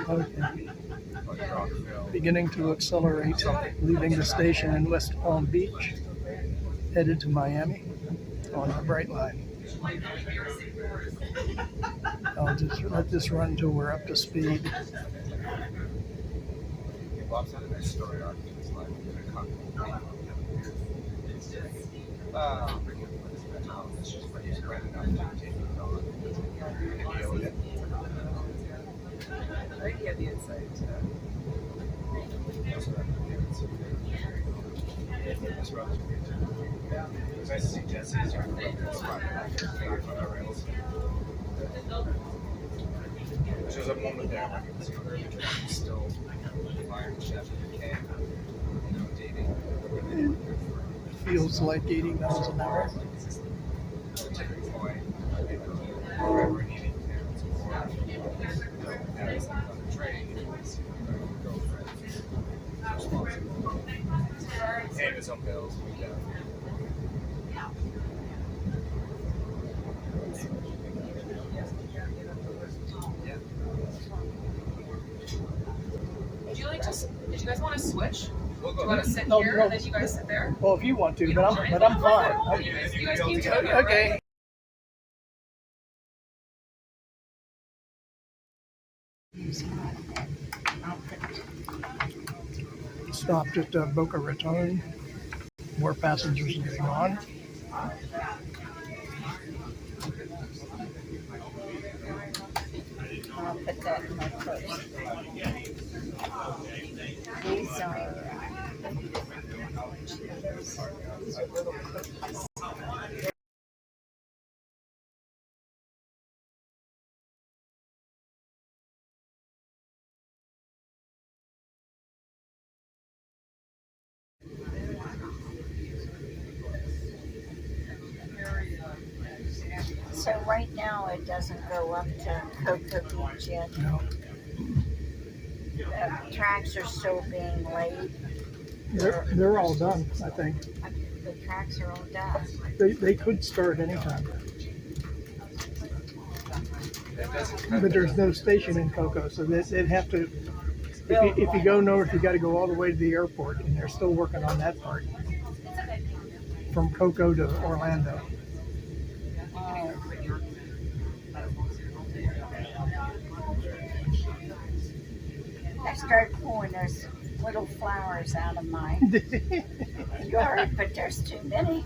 Okay. Beginning to accelerate, leaving the station in West Palm Beach, headed to Miami on the Brightline. I'll just let this run till we're up to speed. It's nice to see Jesse's there's a moment there where he's still firing chef dating. It feels like 80 miles an hour. Paying his own bills. Did you guys want to switch? We'll Do go you want to sit here and then you guys sit there? Well, if you want to, but I'm fine. You guys came together, Okay. Stopped at Boca Raton. More passengers getting on. I'll put that in my purse. These are little cookies. So right now it doesn't go up to Cocoa Beach yet. No, The tracks are still being laid. they're all done, I think. The tracks are all done. They could start anytime. But there's no station in Cocoa, so they'd have to, if you go north, you got to go all the way to the airport, and they're still working on that part. From Cocoa to Orlando. I started pulling those little flowers out of my yard, but there's too many.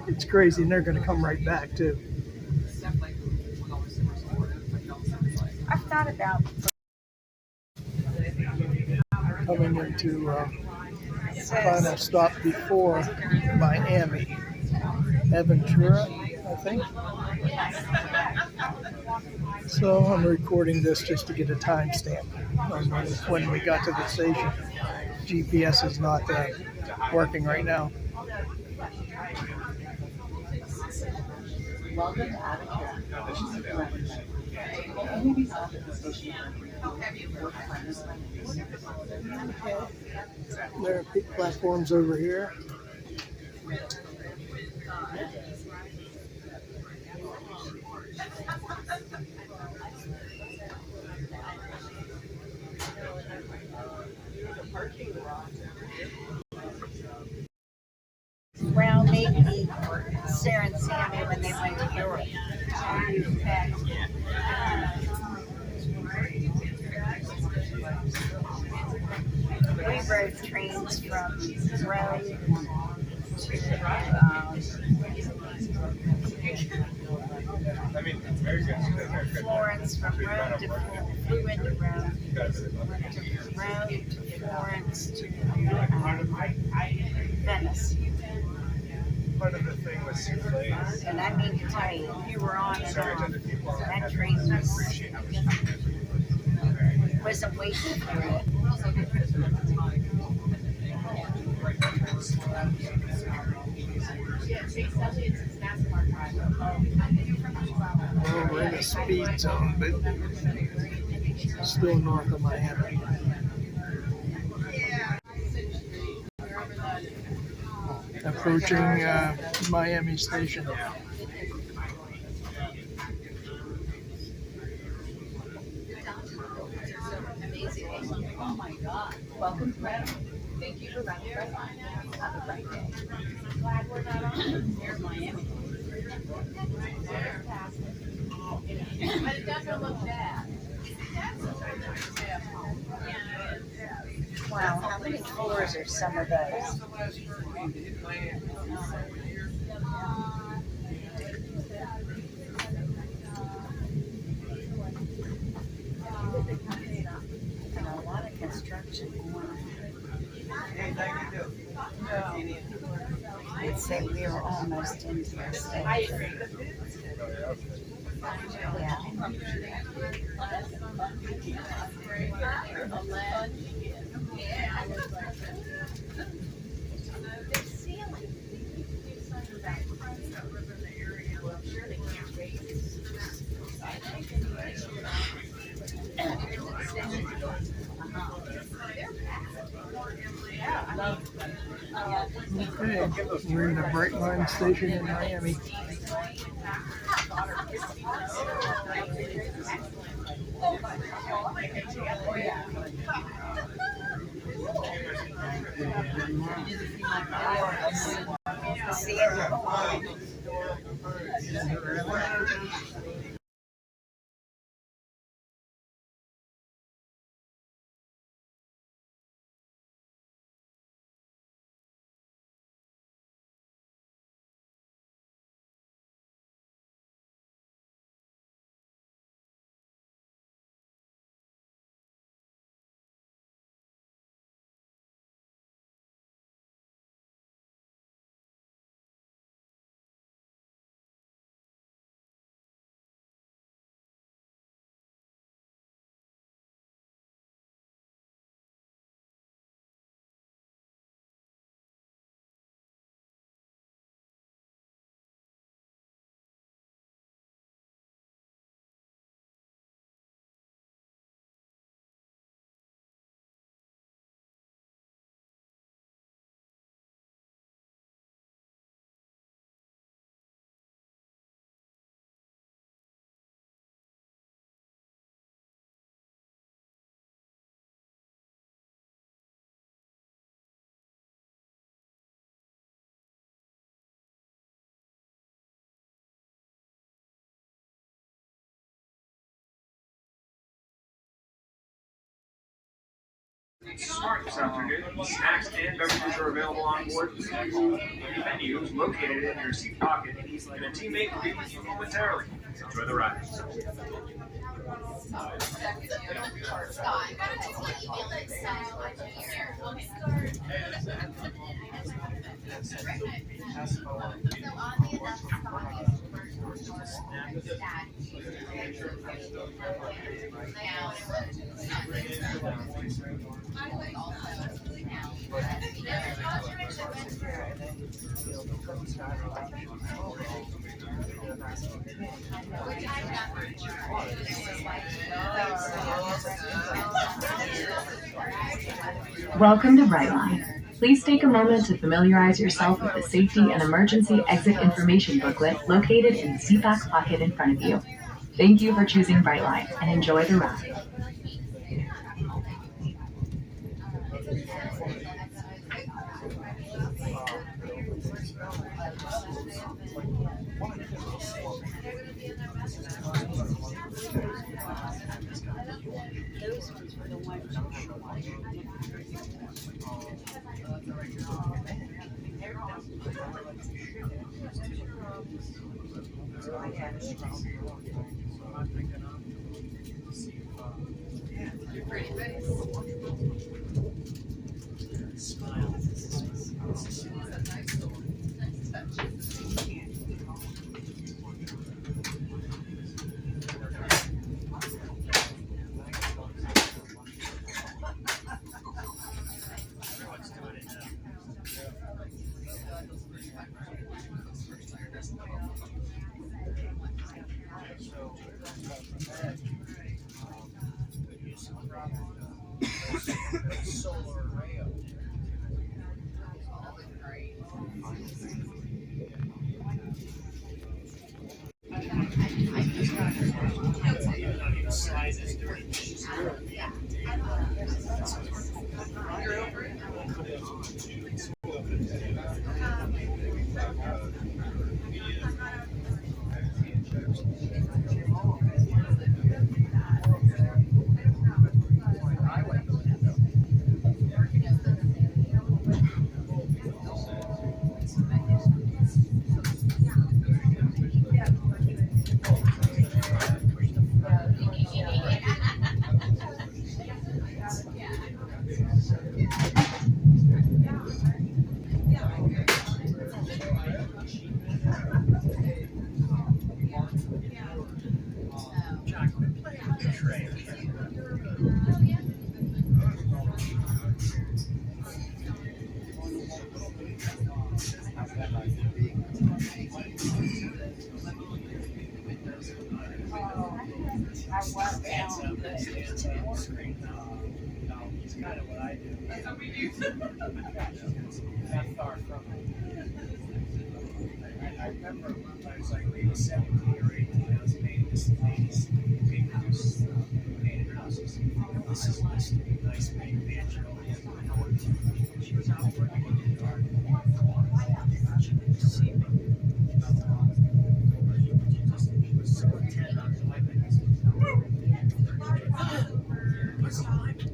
It's crazy, and they're going to come right back, too. I've thought about Coming into final stop before Miami. Aventura, I think. So I'm recording this just to get a timestamp on when we got to the station. GPS is not working right now. There are platforms over here. Well, maybe Sarah and Sammy when they went to Europe. We rode trains from Rome to Florence, from Rome to flew into Rome, went to Rome to Florence to Venice. Part of the thing was souffles. And I mean to tell you, you were on and on. That train wasn't waiting for you. Well, we're in a speed zone, but still north of Miami. Approaching Miami Station. Welcome to Brightline. Thank you for riding Brightline. Have a bright day. Glad we're not on near Miami. But it doesn't look bad. Wow, how many floors are some of those? And a lot of construction going on. I'd say we are almost into the station. Yeah. Okay, we're in the Brightline station in Miami. See it? Smart this afternoon. Snacks and beverages are available on board. Menus located in your seat pocket, and a teammate will be with you momentarily. Enjoy the ride. Welcome to Brightline. Please take a moment to familiarize yourself with the safety and emergency exit information booklet located in the seat back pocket in front of you. Thank you for choosing Brightline and enjoy the ride. Those ones were the ones I was Hands down up and stands on the screen. No, it's kind of what I do. That's what we do. Not far from it. I remember I was like maybe 17 or 18. I was painting this ladies painted houses. This is supposed to be nice big mansion. She was out working in the garden. She didn't see me. She was so intent on swiping.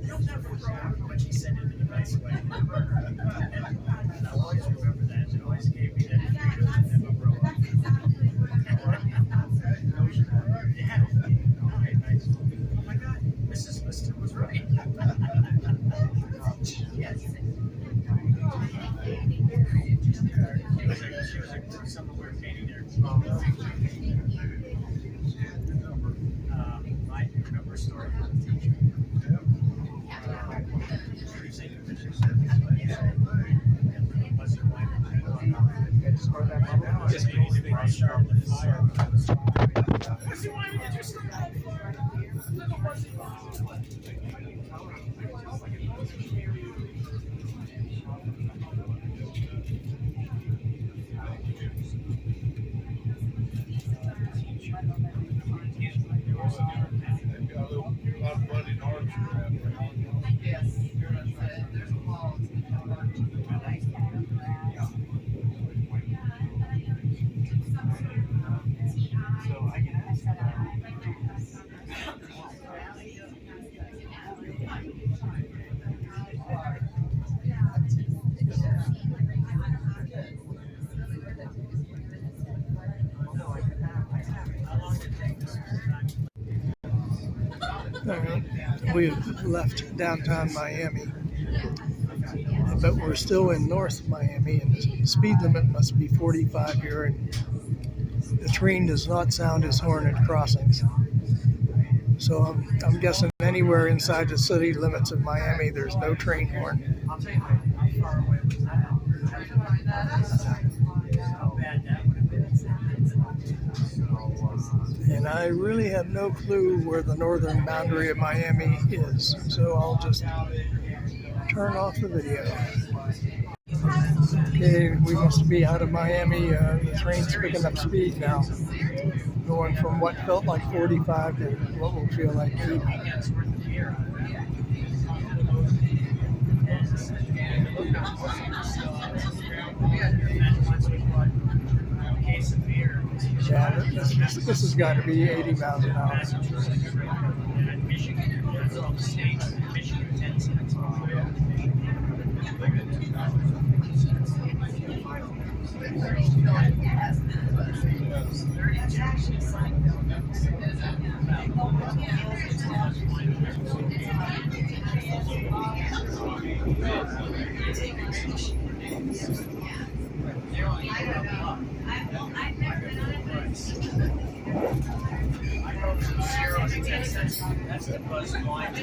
You'll never grow, but she said it in a nice way. And I'll always remember that. It always gave me that feeling of never grow up. Yeah. Oh my God, Mrs. Lister was right. Yes. She was somewhere painting there. I remember a story from the teacher. Just easy to start with fire. We've left downtown Miami, but we're still in North Miami, and the speed limit must be 45 here, and the train does not sound his horn at crossings. So I'm guessing anywhere inside the city limits of Miami, there's no train horn. I'll tell you how far away was that? How bad that would have been. And I really have no clue where the northern boundary of Miami is, so I'll just turn off the video. Okay, we must be out of Miami. The train's picking up speed now, going from what felt like 45 to what will feel like 80. Yeah, this has got to be 80 miles an hour. That's the buzz line.